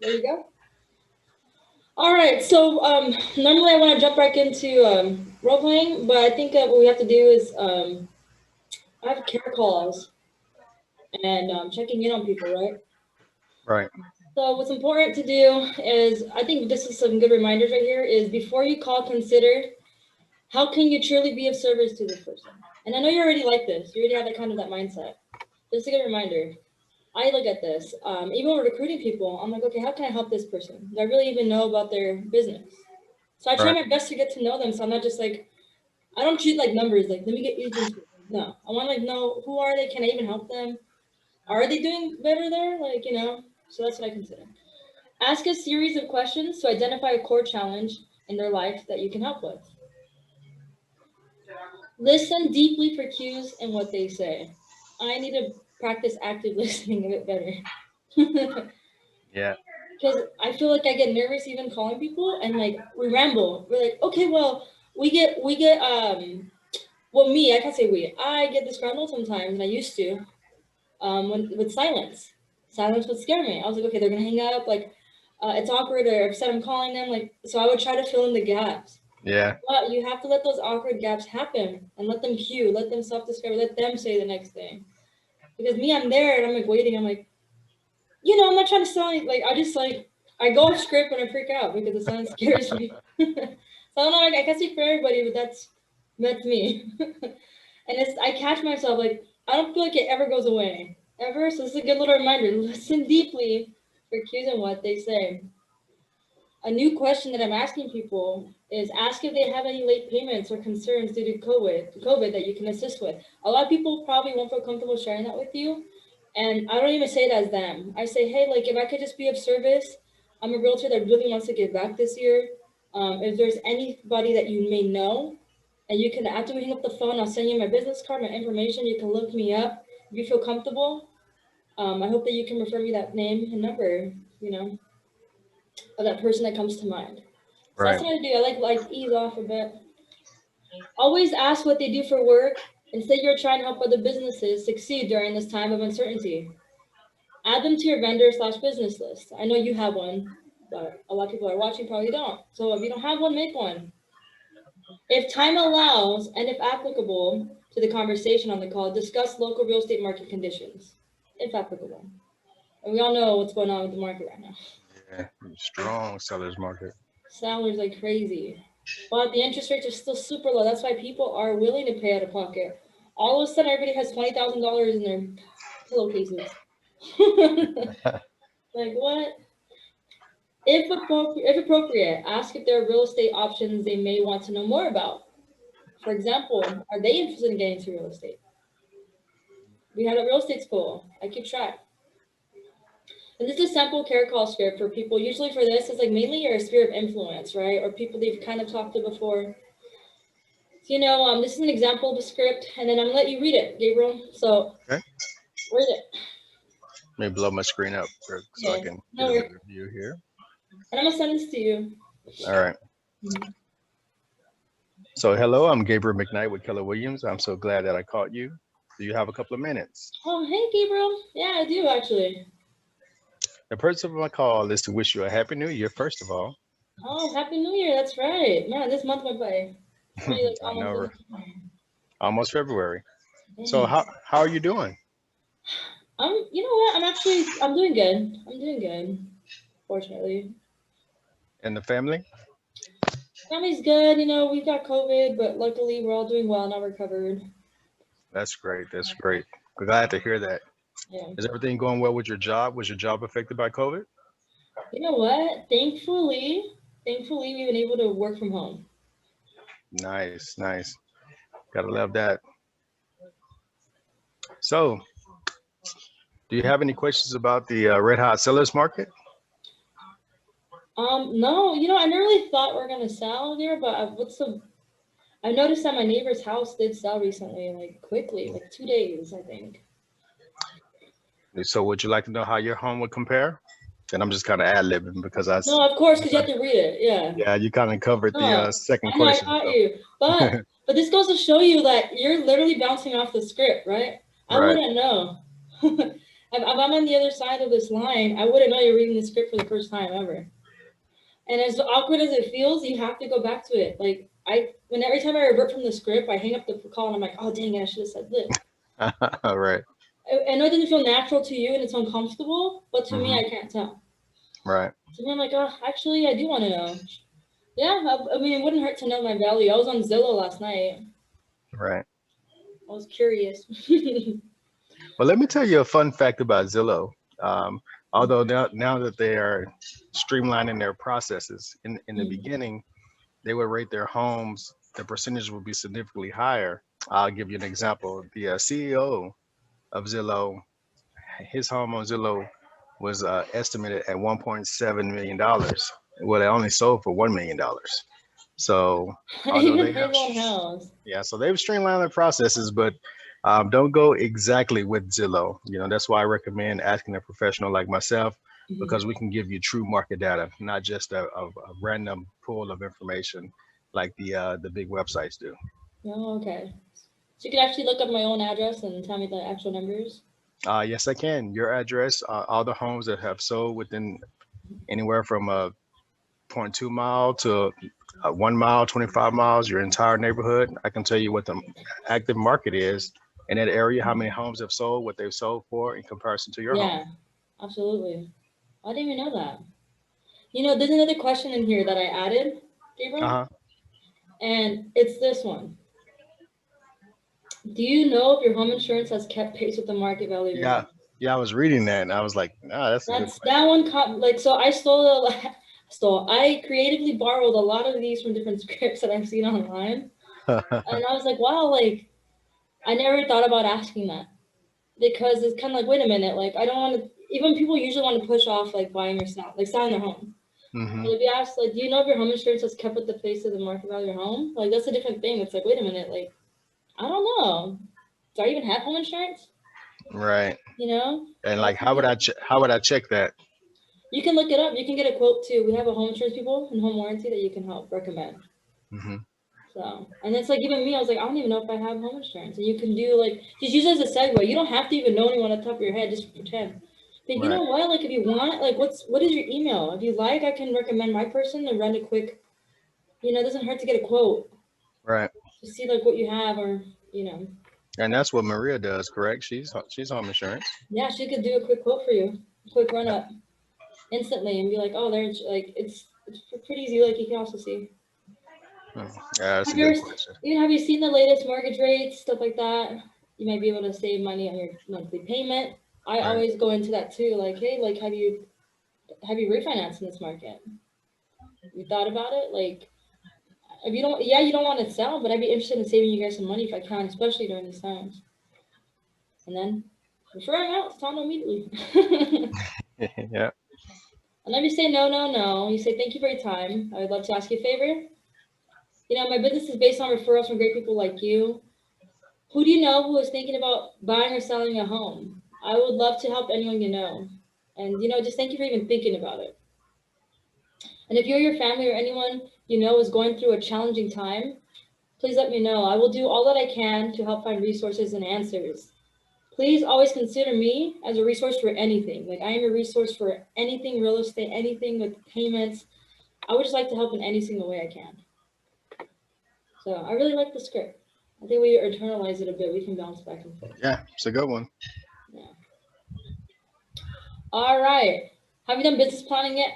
There you go. All right, so normally I want to jump back into role playing, but I think what we have to do is I have care calls and checking in on people, right? Right. So what's important to do is, I think this is some good reminders right here, is before you call, consider how can you truly be of service to this person? And I know you already like this. You already have that kind of that mindset. Just a good reminder. I look at this. Even when recruiting people, I'm like, okay, how can I help this person? Do I really even know about their business? So I try Right. my best to get to know them. So I'm not just like, I don't treat like numbers. Like, let me get agents. No, I want to like know who are they? Can I even help them? Are they doing better there? So that's what I consider. Ask a series of questions to identify a core challenge in their life that you can help with. Listen deeply for cues in what they say. I need to practice active listening a bit better. Yeah. Because I feel like I get nervous even calling people and like we ramble. We're like, okay, well, well, me, I can't say we. I get disgruntled sometimes, and I used to, with silence. Silence would scare me. I was like, okay, they're gonna hang up. Like, it's awkward, or upset I'm calling them. Like, so I would try to fill in the gaps. Yeah. But you have to let those awkward gaps happen and let them cue, let them self-discover, let them say the next thing. Because me, I'm there and I'm like waiting. I'm like, I'm not trying to sound I just like I go off script when I freak out because the silence scares me. So I don't know. I can't speak for everybody, but that's me. And I catch myself like I don't feel like it ever goes away ever. So this is a good little reminder. Listen deeply for cues and what they say. A new question that I'm asking people is ask if they have any late payments or concerns due to COVID that you can assist with. A lot of people probably won't feel comfortable sharing that with you. And I don't even say it as them. I say, hey, like if I could just be of service, I'm a realtor that really wants to give back this year. If there's anybody that you may know, and you can, after we hang up the phone, I'll send you my business card, my information. You can look me up if you feel comfortable. I hope that you can refer me that name and number, you know, of that person that comes to mind. So that's Right. what I do. I like ease off a bit. Always ask what they do for work and say you're trying to help other businesses succeed during this time of uncertainty. Add them to your vendor slash business list. I know you have one, but a lot of people are watching probably don't. So if you don't have one, make one. If time allows and if applicable to the conversation on the call, discuss local real estate market conditions, if applicable. And we all know what's going on with the market right now. Yeah. Strong sellers market. Salaries like crazy. But the interest rates are still super low. That's why people are willing to pay out of pocket. All of a sudden, everybody has $20,000 in their pillowcases. Like what? If appropriate, ask if there are real estate options they may want to know more about. For example, are they interested in getting into real estate? We have a real estate school. I keep track. And this is a sample care call script for people. Usually for this, it's like mainly your sphere of influence, right? Or people that you've kind of talked to before. This is an example of a script, and then I'm gonna let you read it, Gabriel. So Okay. read it. Let me blow my screen up so I Okay. can No get a worries. better view here. And I'm gonna send this to you. All right. Mhm. So hello, I'm Gabriel McKnight with Keller Williams. I'm so glad that I caught you. Do you have a couple of minutes? Oh, hey, Gabriel. Yeah, I do actually. The purpose of my call is to wish you a happy new year, first of all. Oh, Happy New Year. That's right. Man, this month went by. It's already like I almost know, in. almost February. So Dang. how are you doing? You know what? I'm doing good. I'm doing good. Fortunately, And the family? family's good. We got COVID, but luckily we're all doing well now. Recovered. That's great. That's great. Glad to hear that. Yeah. Is everything going well with your job? Was your job affected by COVID? You know what? Thankfully, we've been able to work from home. Nice, nice. Gotta love that. So, do you have any questions about the red hot sellers market? No, I never really thought we are gonna sell there, but I noticed that my neighbor's house did sell recently, like quickly, like 2 days, I think. So, would you like to know how your home would compare? And I'm just kind of ad libbing because No, of course, you because you have kind to read it. Yeah. yeah, you kind of covered the No, second I know I question. caught So, you, but this goes to show you that you're literally bouncing off the script, right? I right, wouldn't know. If I'm on the other side of this line, I wouldn't know you're reading the script for the first time ever. And as awkward as it feels, you have to go back to it. Like every time I revert from the script, I hang up the call and I'm like, oh dang it, I should have said this. Right. I know it doesn't feel natural to you and it's uncomfortable, but to me, Mhm. I can't tell. Right. To me, I'm like, oh, actually, I do want to know. Yeah, I mean, it wouldn't hurt to know my value. I was on Zillow last night. Right. I was curious. Well, let me tell you a fun fact about Zillow. Although now that they are streamlining their processes, in the beginning, they would rate their homes, the percentage would be significantly higher. I'll give you an example. The CEO of Zillow, his home on Zillow was estimated at $1.7 million. Well, it only sold for $1 million. So although Even they his have, own house. yeah, so they've streamlined their processes, but don't go exactly with Zillow. That's why I recommend asking a professional like myself, Mhm. because we can give you true market data, not just a random pool of information like the big websites do. Oh, okay. So you can actually look up my own address and tell me the actual numbers. Yes, I can. Your address, all the homes that have sold within anywhere from a point 0.2 mile to 1 mile, 25 miles, your entire neighborhood. I can tell you what the active market is in that area, how many homes have sold, what they've sold for in comparison to your home. Yeah, absolutely. I didn't even know that. There's another question in here that I added, Gabriel, Uh-huh. and it's this one. Do you know if your home insurance has kept pace with the market value of your Yeah. home? Yeah, I was reading that and I was like, that's a good That's that one. So I I creatively borrowed a lot of these from different scripts that I've seen online, question. and I was like, wow, like I never thought about asking that because it's kind of like, wait a minute, like I don't want to. Even people usually want to push off like buying or selling their home. Hmm. But if you ask, like, do you know if your home insurance has kept with the pace of the market value of your home? Like that's a different thing. It's like, wait a minute, like I don't know. Do I even have home insurance? Right. You know, And like, that's something how would I check that? you can look it up. You can get a quote too. We have a home insurance people and home warranty that you can help recommend. Hmm. So, and it's like even me, I was like, I don't even know if I have home insurance. And you can do like, just use it as a segue. You don't have to even know anyone at the top of your head, just pretend. But you Right. know what? Like, if you want, like, what is your email? If you like, I can recommend my person and run a quick, it doesn't hurt to get a quote Right. to see like what you have or, And that's what Maria does, correct? She's home insurance. yeah, she could do a quick quote for you, a quick run Yep. up instantly and be like, oh, there's like, it's pretty easy. Like, you can also see. Hmm. Yeah, that's a Have you good ever, question. have you seen the latest mortgage rates, stuff like that? You might be able to save money on your monthly payment. I Right. always go into that too. Like, hey, like, have you refinanced in this market? You thought about it? Like, if you don't, yeah, you don't want to sell, but I'd be interested in saving you guys some money if I can, especially during these times. And then refer them out, tell them immediately. Yeah. And if you say no, no, no, you say thank you for your time. I would love to ask you a favor. My business is based on referrals from great people like you. Who do you know who is thinking about buying or selling a home? I would love to help anyone you know. And, just thank you for even thinking about it. And if you or your family or anyone you know is going through a challenging time, please let me know. I will do all that I can to help find resources and answers. Please always consider me as a resource for anything. Like, I am a resource for anything real estate, anything with payments. I would just like to help in any single way I can. So I really like the script. I think we internalize it a bit. We can bounce back and forth. Yeah, it's a good one. Yeah. All right. Have you done business planning yet?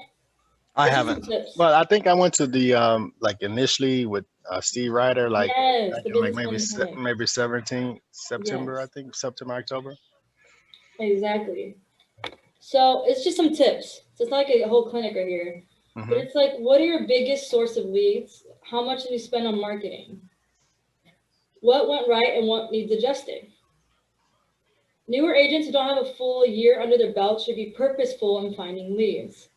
I It's just some haven't. tips. Well, I think I went to the like initially with Steve Ryder, like Yes, back the in like business planning clinic. maybe 17 September, I Yes, think September, October. exactly. So it's just some tips. So it's not like a whole clinic right here. But Hmm. it's like, what are your biggest source of leads? How much did you spend on marketing? What went right and what needs adjusting? Newer agents who don't have a full year under their belt should be purposeful in finding leads.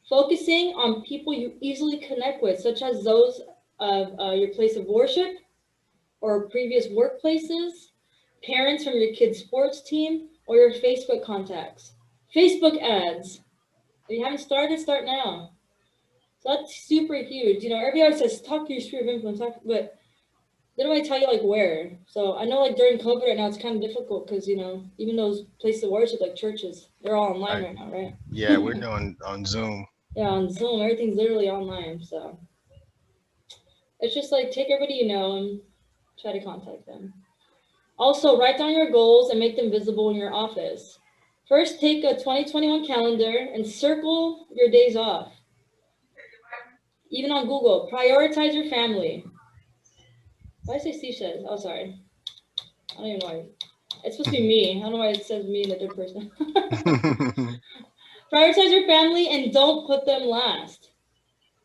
Focusing on people you easily connect with, such as those of your place of worship or previous workplaces, parents from your kid's sports team, or your Facebook contacts. Facebook ads. If you haven't started, start now. So that's super huge. Everybody always says, talk to your sphere of influence, but literally tell you like where. So I know like during COVID right now it's kind of difficult because you know even those places of worship like churches, they're all online Right. right now, right? Yeah, we're doing on Zoom. Yeah, on Zoom, everything's literally online. So it's just like take everybody you know and try to contact them. Also, write down your goals and make them visible in your office. First, take a 2021 calendar and circle your days off. Even on Google, prioritize your family. Why did I say seashells? Oh, sorry. I don't even know why. It's supposed to be me. I don't know why it says me in the third person. Prioritize your family and don't put them last.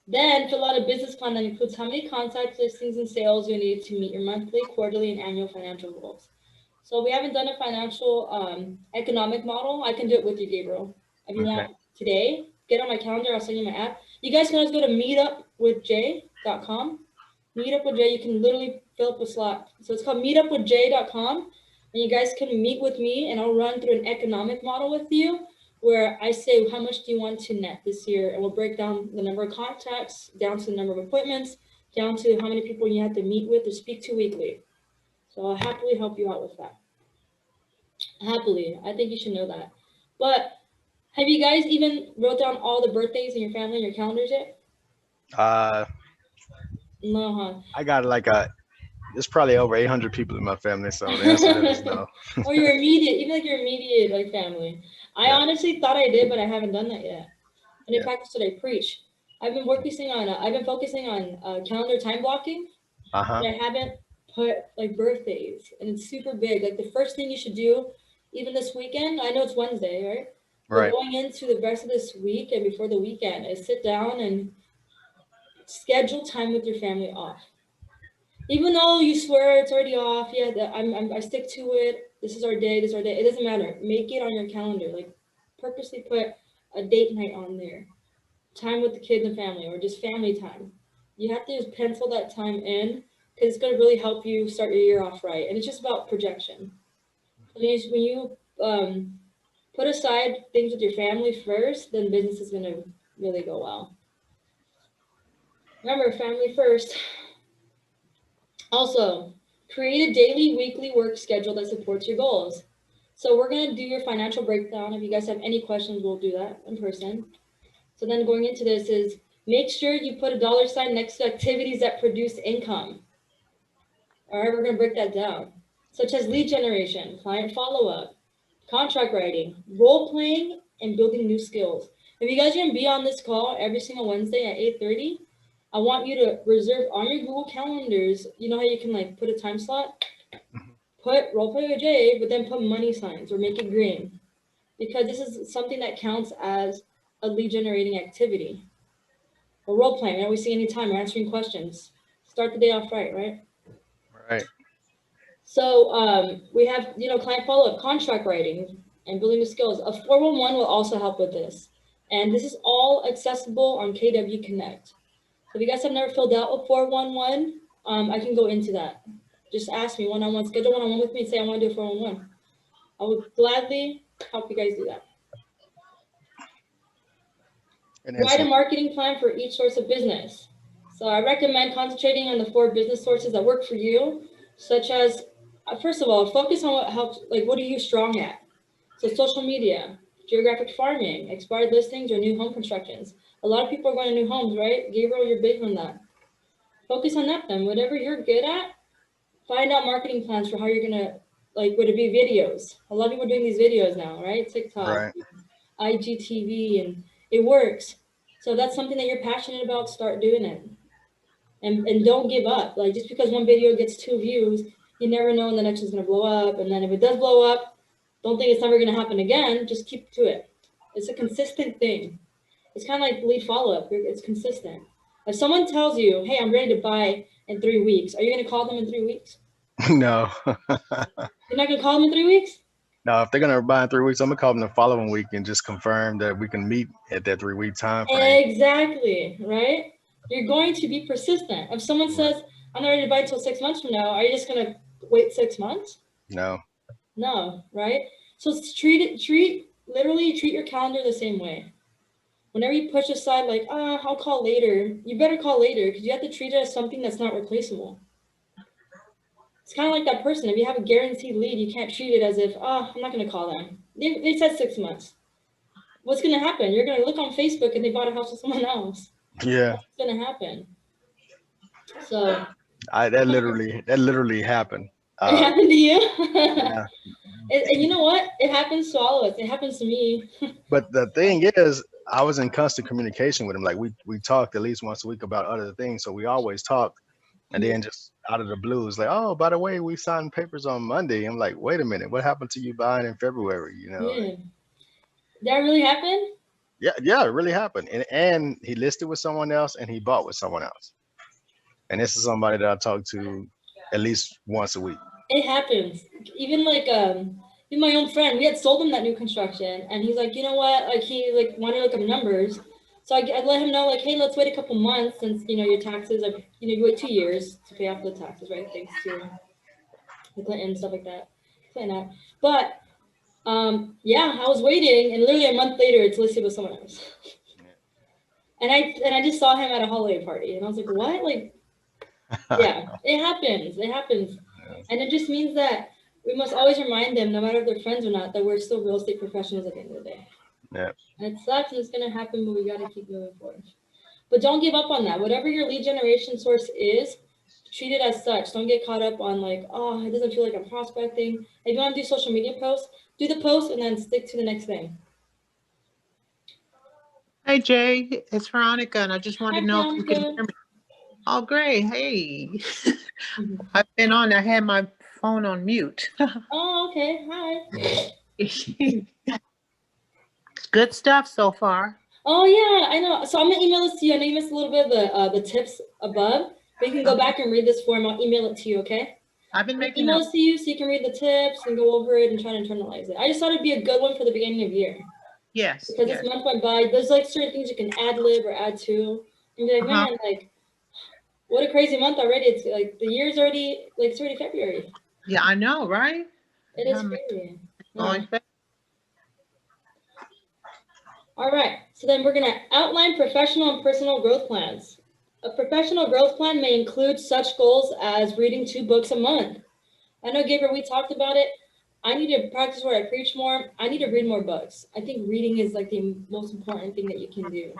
Then fill out a business plan that includes how many contacts, listings, and sales you need to meet your monthly, quarterly, and annual financial goals. So we haven't done a financial economic model. I can do it with you, Gabriel. If you Okay. want today, get on my calendar. I'll send you my app. You guys can always go to meetupwithjay.com. Meetup with Jay, you can literally fill up a slot. So it's called meetupwithjay.com. And you guys can meet with me and I'll run through an economic model with you where I say, how much do you want to net this year? And we'll break down the number of contacts, down to the number of appointments, down to how many people you have to meet with or speak to weekly. So I'll happily help you out with that. Happily. I think you should know that. But have you guys even wrote down all the birthdays in your family in your calendars yet? Uh, No, huh? I got like there's probably over 800 people in my family, so the answer to that is no. Or your immediate, even like your immediate like family. I Yeah, honestly thought I did, but I haven't done that yet. I need to yeah. practice what I preach. I've been focusing on calendar time blocking, Uh-huh. but I haven't put like birthdays, and it's super big. Like the first thing you should do, even this weekend. I know it's Wednesday, right? But Right. going into the rest of this week and before the weekend, is sit down and schedule time with your family off. Even though you swear it's already off, yeah, I stick to it. This is our day. This is our day. It doesn't matter. Make it on your calendar. Like, purposely put a date night on there. Time with the kids and family, or just family time. You have to just pencil that time in because it's gonna really help you start your year off right. And it's just about projection. When you put aside things with your family first, then business is gonna really go well. Remember, family first. Also, create a daily, weekly work schedule that supports your goals. So we're going to do your financial breakdown. If you guys have any questions, we'll do that in person. So then going into this is make sure you put a dollar sign next to activities that produce income. All right, we're going to break that down, such as lead generation, client follow-up, contract writing, role playing, and building new skills. If you guys are going to be on this call every single Wednesday at 8:30, I want you to reserve on your Google calendars. You know how you can like put a time slot? Put role play with Jay, but then put money signs or make it green. Because this is something that counts as a lead generating activity. Or role playing, right? We see anytime we're answering questions. Start the day off right? Right. So we have, client follow-up, contract writing, and building the skills. A 411 will also help with this. And this is all accessible on KW Connect. So if you guys have never filled out a 411, I can go into that. Just ask me one-on-one, schedule one-on-one with me and say I want to do a 411. I would gladly help you guys do that. And Write a marketing plan for each source of business. So I recommend concentrating on the 4 business sources that work for you, such as, first of all, focus on what helps, like what are you strong at? So social media, geographic farming, expired listings, or new home constructions. A lot of people are going to new homes, right? Gabriel, you're big on that. Focus on that then. Whatever you're good at, find out marketing plans for how you're gonna, like, would it be videos? A lot of people are doing these videos now, right? TikTok, right. IGTV, and it works. So if that's something that you're passionate about, start doing it. And don't give up. Like just because one video gets 2 views, you never know when the next one's gonna blow up. And then if it does blow up, don't think it's never gonna happen again. Just keep to it. It's a consistent thing. It's kind of like lead follow-up. It's consistent. If someone tells you, hey, I'm ready to buy in 3 weeks, are you gonna call them in 3 weeks? No. You're not gonna call them in 3 weeks? No, if they're gonna buy in 3 weeks, I'm gonna call them the following week and just confirm that we can meet at that 3-week time frame. Exactly, right? You're going to be persistent. If someone Right. says, I'm not ready to buy until 6 months from now, are you just gonna wait 6 months? No. No, right? So literally treat your calendar the same way. Whenever you push aside like, I'll call later, you better call later because you have to treat it as something that's not replaceable. It's kind of like that person. If you have a guaranteed lead, you can't treat it as if, oh, I'm not going to call them. They said 6 months. What's going to happen? You're going to look on Facebook and they bought a house with someone else. Yeah. What's going to happen? So That literally happened. it happened to you? Yeah. And you know what? It happens to all of us. It happens to me. But the thing is, I was in constant communication with him. Like we talked at least once a week about other things. So we always talked. And then just out of the blue, it's like, oh, by the way, we signed papers on Monday. I'm like, wait a minute, what happened to you buying in February? You know? Yeah. That really happened? Yeah, it really happened. And he listed with someone else and he bought with someone else. And this is somebody that I talk to at least once a week. It happens. Even like even my own friend, we had sold him that new construction, and he's like, you know what? Like he like wanted to look up numbers, so I let him know like, hey, let's wait a couple months since your taxes are you wait 2 years to pay off the taxes, right? Thanks to the Clinton stuff like that, But yeah, I was waiting, and literally a month later, it's listed with someone else. And I just saw him at a holiday party, and I was like, what? Like, yeah, it happens. It happens. And it just means that we must always remind them, no matter if they're friends or not, that we're still real estate professionals at the end of the day. Yeah. And it sucks and it's going to happen, but we got to keep moving forward. But don't give up on that. Whatever your lead generation source is, treat it as such. Don't get caught up on like, oh, it doesn't feel like I'm prospecting. If you want to do social media posts, do the post and then stick to the next thing. Hey, Jay, it's Veronica, and I just wanted to know if you can hear me. Oh, great. Hey. I've been on. I had my phone on mute. Oh, okay. Hi. Good stuff so far. Oh, yeah, I know. So I'm going to email this to you. I know you missed a little bit of the tips above, but you can go back and read this form. I'll email it to you, okay? I've been making email this to you so you can read the tips and go over it and try to internalize it. I just thought it'd be a good one for the beginning of the year. Yes. Because this month went by. There's like certain things you can ad lib or add to. And be like, man, like, what a crazy month already. It's like the year's already, like, it's already February. Yeah, I know, right? It is crazy. Going fast. All right. So then we're going to outline professional and personal growth plans. A professional growth plan may include such goals as reading 2 books a month. I know, Gabriel, we talked about it. I need to practice where I preach more. I need to read more books. I think reading is like the most important thing that you can do,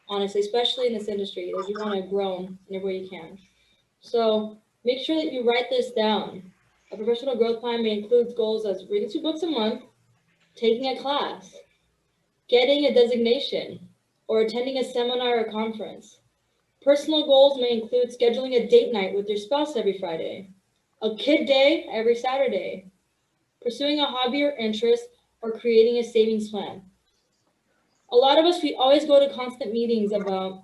honestly, especially in this industry. Like, you want to grow in every way you can. So make sure that you write this down. A professional growth plan may include goals as reading 2 books a month, taking a class, getting a designation, or attending a seminar or conference. Personal goals may include scheduling a date night with your spouse every Friday, a kid day every Saturday, pursuing a hobby or interest, or creating a savings plan. A lot of us, we always go to constant meetings about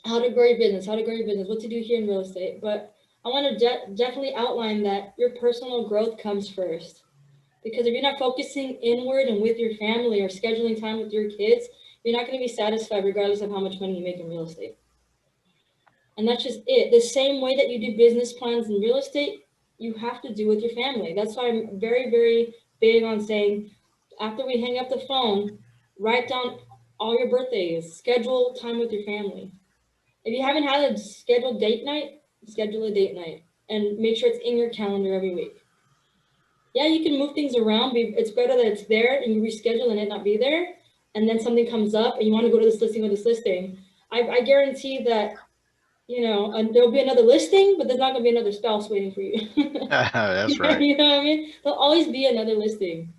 how to grow your business, what to do here in real estate. But I want to definitely outline that your personal growth comes first. Because if you're not focusing inward and with your family or scheduling time with your kids, you're not going to be satisfied regardless of how much money you make in real estate. And that's just it. The same way that you do business plans in real estate, you have to do with your family. That's why I'm very, very big on saying, after we hang up the phone, write down all your birthdays, schedule time with your family. If you haven't had a scheduled date night, schedule a date night and make sure it's in your calendar every week. Yeah, you can move things around. It's better that it's there and you reschedule and it not be there. And then something comes up and you want to go to this listing or this listing. I guarantee that, there'll be another listing, but there's not going to be another spouse waiting for you. That's right. You know what I mean? There'll always be another listing.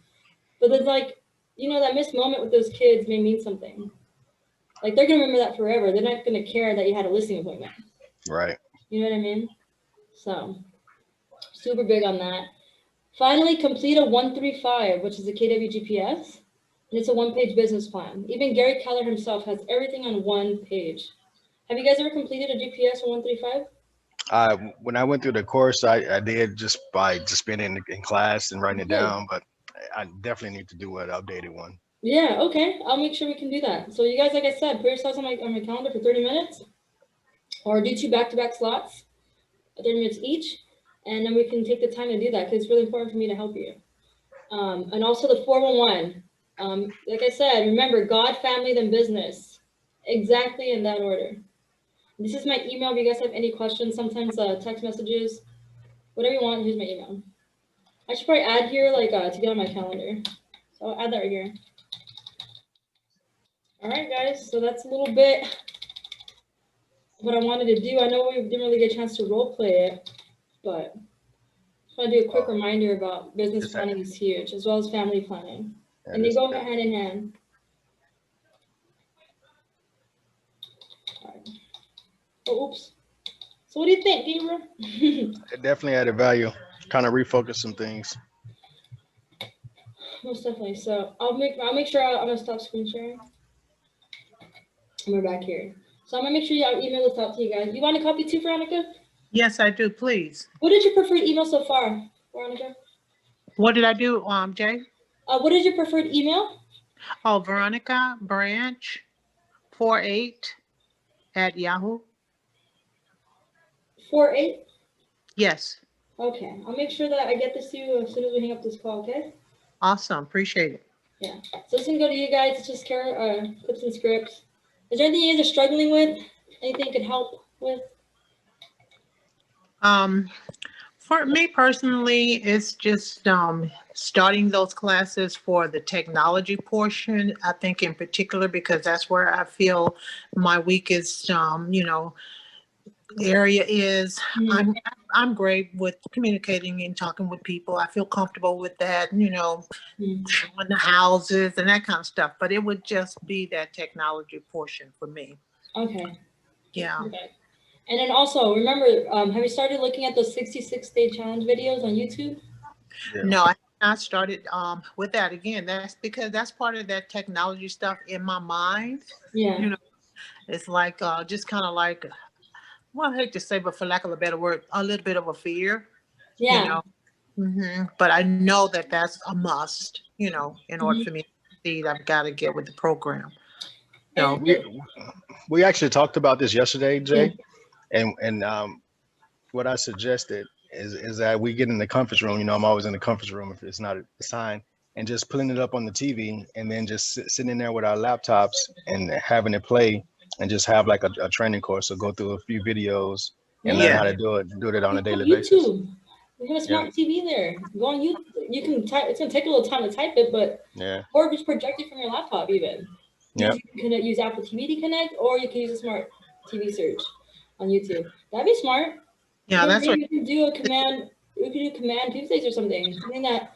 But there's like, that missed moment with those kids may mean something. Like, they're going to remember that forever. They're not going to care that you had a listing appointment. Right. You know what I mean? So, super big on that. Finally, complete a 135, which is a KWGPS. And it's a 1-page business plan. Even Gary Keller himself has everything on 1 page. Have you guys ever completed a GPS or 135? When I went through the course, I did just by being in class and writing it down, but I definitely need to do an updated one. Yeah, okay. I'll make sure we can do that. So you guys, like I said, put yourselves on my calendar for 30 minutes or do 2 back-to-back slots, 30 minutes each, and then we can take the time to do that because it's really important for me to help you. And also the 411. Like I said, remember, God, family, then business. Exactly in that order. This is my email if you guys have any questions, sometimes text messages. Whatever you want, here's my email. I should probably add here, like, to get on my calendar. So I'll add that right here. All right, guys. So that's a little bit what I wanted to do. I know we didn't really get a chance to role play it, but just want to do a quick reminder about business planning is huge, as well as family planning. And they go hand in hand. All right. Oh, oops. So what do you think, Gabriel? It definitely added value. Kind of refocus some things. Most definitely. So I'll make sure I'm gonna stop screen sharing. And we're back here. So I'm gonna make sure I'll email this out to you guys. You want a copy too, Veronica? Yes, I do, please. What is your preferred email so far, Veronica? What did I do, Jay? What is your preferred email? Oh, Veronica Branch 48 at Yahoo. 48? Yes. Okay. I'll make sure that I get this to you as soon as we hang up this call, okay? Awesome. Appreciate it. Yeah. So this can go to you guys. It's just clips and scripts. Is there anything you guys are struggling with? Anything you could help with? For me personally, it's just starting those classes for the technology portion. I think in particular because that's where I feel my weakest, area is. Mhm. I'm great with communicating and talking with people. I feel comfortable with that, Mhm. showing the houses and that kind of stuff. But it would just be that technology portion for me. Okay. Yeah. Okay. And then also, remember, have you started looking at those 66-day challenge videos on YouTube? Yeah. No, I have not started with that again. That's because that's part of that technology stuff in my mind. Yeah. It's like just kind of like, well, I hate to say, but for lack of a better word, a little bit of a fear. Yeah. But I know that that's a must, in order for me to succeed, I've got to get with the program. So We actually talked about this yesterday, Jay, and what I suggested is that we get in the conference room. I'm always in the conference room if it's not assigned, and just putting it up on the TV, and then just sitting in there with our laptops and having it play, and just have like a training course. So go through a few videos and learn how to do it on a daily basis. We have a smart TV there. Go on YouTube. You can type. It's gonna take a little time to type it, but or just project it from your laptop even. You can use Apple TV to connect, or you can use a smart TV search on YouTube. That'd be smart. Yeah, that's right. You can do a command. You can do Command Tuesdays or something. Something that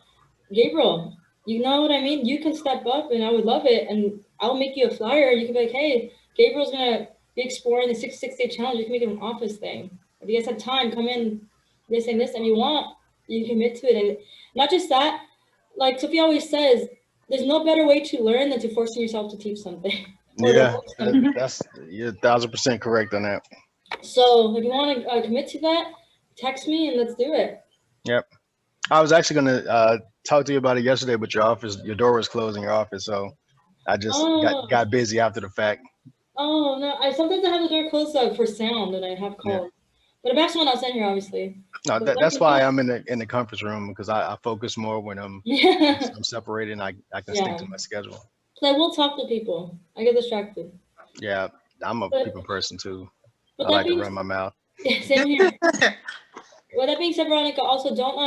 Gabriel, you know what I mean? You can step up, and I would love it. And I'll make you a flyer. You can be like, hey, Gabriel's gonna be exploring the 66-day challenge. You can make it an office thing. If you guys have time, come in. This and this, and you want, you commit to it. And not just that, like Sophie always says, there's no better way to learn than to forcing yourself to teach something. Yeah, you're 1,000% correct on that. So if you want to commit to that, text me and let's do it. Yep. I was actually going to talk to you about it yesterday, but your door was closed in your office. So I just got busy after the fact. Oh, no. Sometimes I have the door closed for sound and I have calls. Yeah. But if I have someone else in here, obviously. No, that's why I'm in the conference room, because I focus more when I'm separated and I can stick to my schedule. So I will talk to people. I get distracted. Yeah, I'm a people person too. I like to run my mouth. Same here. Well, that being said, Veronica, also don't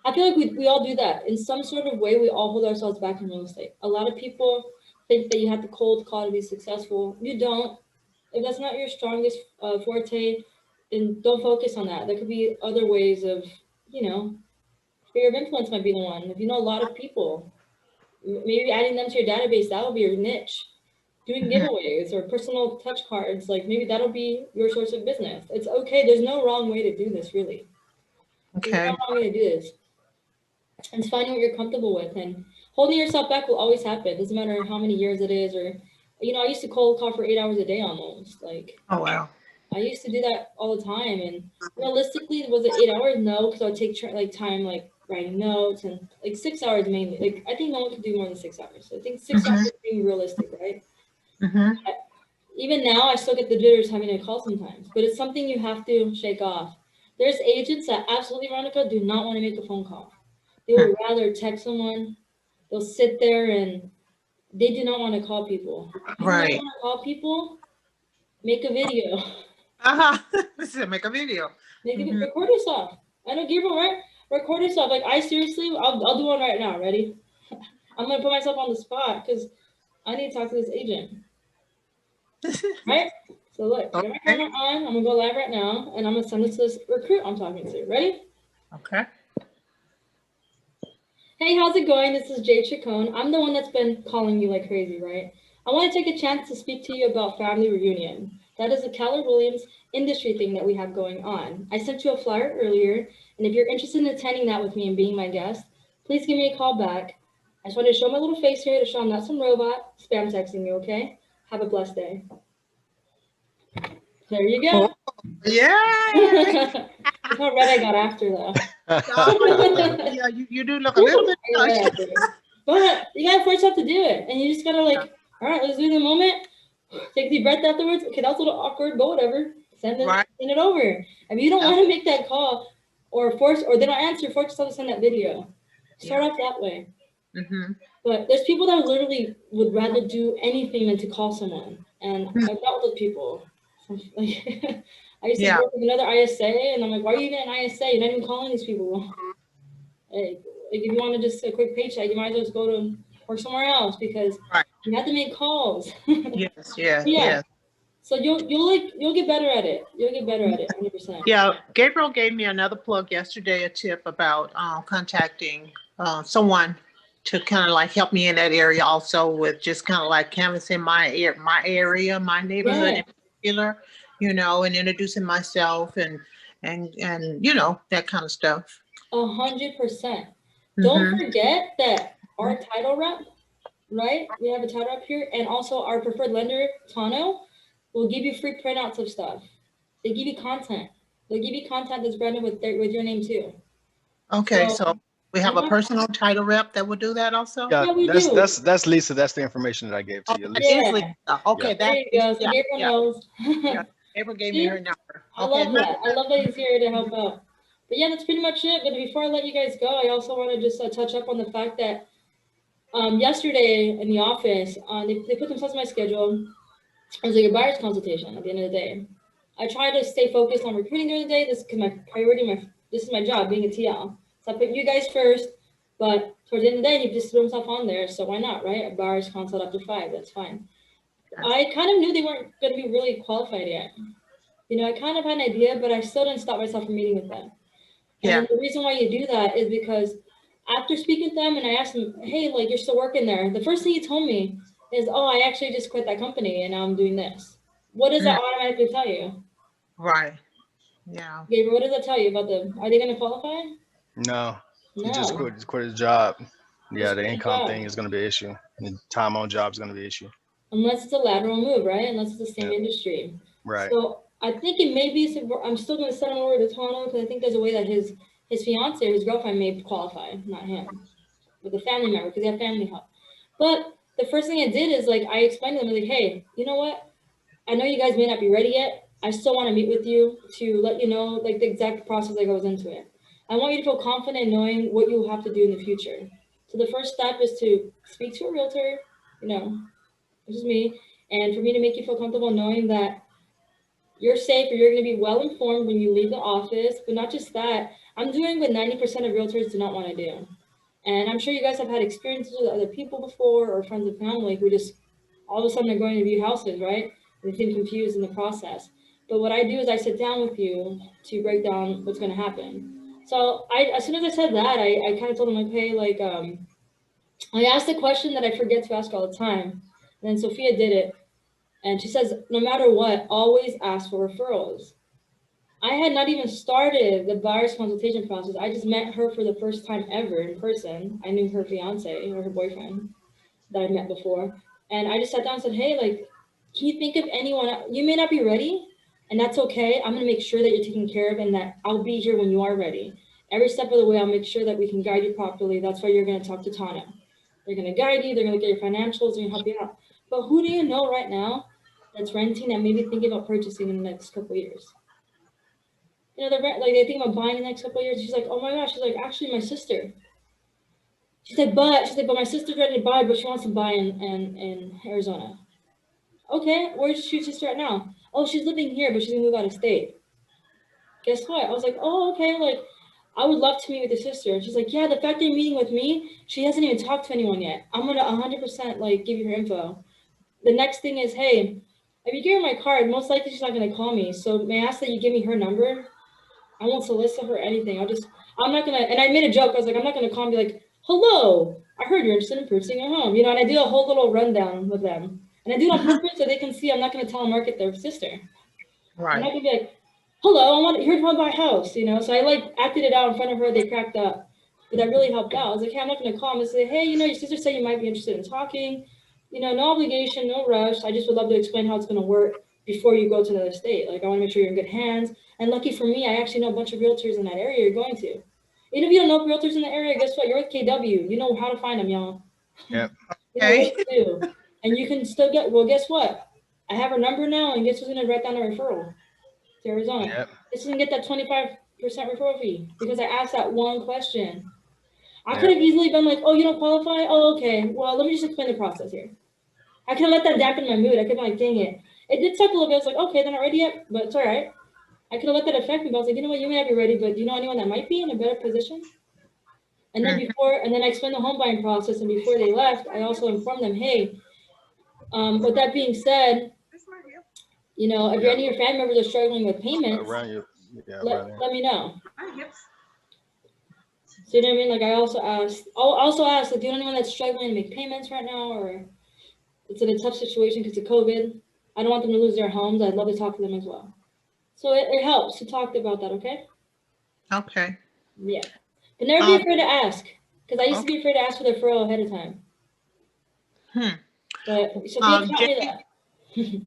I feel like we all do that in some sort of way. We all hold ourselves back in real estate. A lot of people think that you have to cold call to be successful. You don't. If that's not your strongest forte, then don't focus on that. There could be other ways of, sphere of influence might be the one. If you know a lot of people, maybe adding them to your database, that will be your niche. Doing giveaways or personal touch cards, like maybe that'll be your source of business. It's okay. There's no wrong way to do this, really. Okay. There's no wrong way to do this. And it's finding what you're comfortable with. And holding yourself back will always happen. It doesn't matter how many years it is, or, I used to cold call for 8 hours a day almost. Like, oh, wow. I used to do that all the time. And realistically, was it 8 hours? No, because I would take time, like writing notes, and like 6 hours mainly. Like, I think no one could do more than 6 hours. So I think 6 hours is being realistic, right? Even now, I still get the jitters having to call sometimes, but it's something you have to shake off. There's agents that absolutely, Veronica, do not want to make a phone call. They would rather text someone. They'll sit there and they do not want to call people. If you don't want to call people, make a video. Make a video. Record yourself. I know, Gabriel, right? Record yourself. Like, I seriously, I'll do one right now. Ready? I'm gonna put myself on the spot because I need to talk to this agent. Right? So look, I got my camera on. I'm gonna go live right now, and I'm gonna send this to this recruit I'm talking to. Ready? Okay. Hey, how's it going? This is Jay Chacon. I'm the one that's been calling you like crazy, right? I want to take a chance to speak to you about family reunion. That is a Keller Williams industry thing that we have going on. I sent you a flyer earlier, and if you're interested in attending that with me and being my guest, please give me a call back. I just wanted to show my little face here to show I'm not some robot spam texting you, okay? Have a blessed day. There you go. Yeah. Look how red I got after that. Yeah, you do look a little bit flushed. But you gotta force yourself to do it. And you just gotta like, all right, let's do the moment. Take a deep breath afterwards. Okay, that was a little awkward, but whatever. Send it over. If you don't want to make that call or they don't answer, force yourself to send that video. Start off that way. Mm-hmm. But there's people that literally would rather do anything than to call someone. And I've dealt with people. Like, I used to work with another ISA, and I'm like, why are you even an ISA? You're not even calling these people. Like if you want to just a quick paycheck, you might as well just go to work somewhere else because you have to make calls. Yes. So you'll get better at it. You'll get better at it, 100%. Yeah, Gabriel gave me another plug yesterday, a tip about contacting someone to kind of like help me in that area also with just kind of like canvassing my area, my neighborhood in particular, you know, and introducing myself and you know, that kind of stuff. 100%. Don't forget that our title rep, right? We have a title rep here, and also our preferred lender, Tano, will give you free printouts of stuff. They give you content. They'll give you content that's branded with your name too. Okay, so we have a personal title rep that will do that also? Yeah, we do. That's Lisa. That's the information that I gave to you. Lisa. Okay, there you go. So Gabriel knows. Gabriel gave me her number. I love that. I love that he's here to help out. But yeah, that's pretty much it. But before I let you guys go, I also want to just touch up on the fact that yesterday in the office, they put themselves on my schedule. It was like a buyer's consultation at the end of the day. I try to stay focused on recruiting during the day. This is my priority. This is my job, being a TL. So I put you guys first. But towards the end of the day, he just threw himself on there. So why not, right? A buyer's consult after 5. That's fine. I kind of knew they weren't going to be really qualified yet. You know, I kind of had an idea, but I still didn't stop myself from meeting with them. And the reason why you do that is because after speaking with them and I asked them, hey, like, you're still working there. The first thing he told me is, oh, I actually just quit that company and now I'm doing this. What does that automatically tell you? Right. Yeah. Gabriel, what does that tell you about are they going to qualify? No. He just quit his job. Yeah, the income thing is going to be an issue. The time on job is going to be an issue. Unless it's a lateral move, right? Unless it's the same industry. Right. So I think it may be, I'm still going to send him over to Toronto because I think there's a way that his fiance or his girlfriend may qualify, not him, with a family member because they have family help. But the first thing I did is like, I explained to them, like, hey, you know what? I know you guys may not be ready yet. I still want to meet with you to let you know like the exact process that goes into it. I want you to feel confident knowing what you have to do in the future. So the first step is to speak to a realtor, you know, which is me, and for me to make you feel comfortable knowing that you're safe or you're going to be well informed when you leave the office. But not just that, I'm doing what 90% of realtors do not want to do. And I'm sure you guys have had experiences with other people before or friends and family who just all of a sudden are going to view houses, right? And they seem confused in the process. But what I do is I sit down with you to break down what's going to happen. So as soon as I said that, I kind of told them, like, hey, like, I asked a question that I forget to ask all the time. And then Sophia did it. And she says, no matter what, always ask for referrals. I had not even started the buyer's consultation process. I just met her for the first time ever in person. I knew her fiance or her boyfriend that I met before. And I just sat down and said, hey, like, can you think of anyone? You may not be ready, and that's okay. I'm going to make sure that you're taken care of and that I'll be here when you are ready. Every step of the way, I'll make sure that we can guide you properly. That's why you're going to talk to Tana. They're going to guide you. They're going to get your financials. They're going to help you out. But who do you know right now that's renting and maybe thinking about purchasing in the next couple of years? You know, they think about buying in the next couple of years. She's like, oh my gosh. She's like, actually, my sister. She said, but my sister's ready to buy, but she wants to buy in Arizona. Okay, where's your sister at now? Oh, she's living here, but she's gonna move out of state. Guess what? I was like, oh, okay, like, I would love to meet with your sister. And she's like, yeah, the fact that you're meeting with me, she hasn't even talked to anyone yet. I'm gonna 100% like give you her info. The next thing is, hey, if you give her my card, most likely she's not gonna call me. So may I ask that you give me her number? I won't solicit her anything. I'm not gonna, and I made a joke. I was like, I'm not gonna call and be like, hello, I heard you're interested in purchasing a home. You know, and I do a whole little rundown with them. And I do it on purpose so they can see I'm not gonna telemarket their sister. I'm not Right. gonna be like, hello, here's one buy house, you know. So I like acted it out in front of her, they cracked up. But that really helped out. I was like, hey, I'm not gonna call them and say, hey, you know, your sister said you might be interested in talking. You know, no obligation, no rush. I just would love to explain how it's gonna work before you go to another state. Like I wanna make sure you're in good hands. And lucky for me, I actually know a bunch of realtors in that area you're going to. Even if you don't know realtors in the area, guess what? You're with KW. You know how to find them, y'all. Yep. You know what to do. And you can still get, well, guess what? I have her number now, and guess who's gonna write down a referral to Arizona? Yep. It's gonna get that 25% referral fee because I asked that one question. I Yep. could have easily been like, oh, you don't qualify? Oh, okay. Well, let me just explain the process here. I could have let that dampen my mood. I could be like, dang it. It did suck a little bit. I was like, okay, they're not ready yet, but it's all right. I could have let that affect me, but I was like, you know what, you may not be ready, but do you know anyone that might be in a better position? And then I explained the home buying process, and before they left, I also informed them, hey, with that being said, you know, if any of your family members are struggling with payments, Around you. Yeah. let me know. So you know what I mean? Like I also asked, like, do you know anyone that's struggling to make payments right now, or it's in a tough situation because of COVID? I don't want them to lose their homes. I'd love to talk to them as well. So it helps to talk about that, okay? Okay. Yeah. But never be afraid to ask, because I used to be afraid to ask for the referral ahead of time. But so taught me that.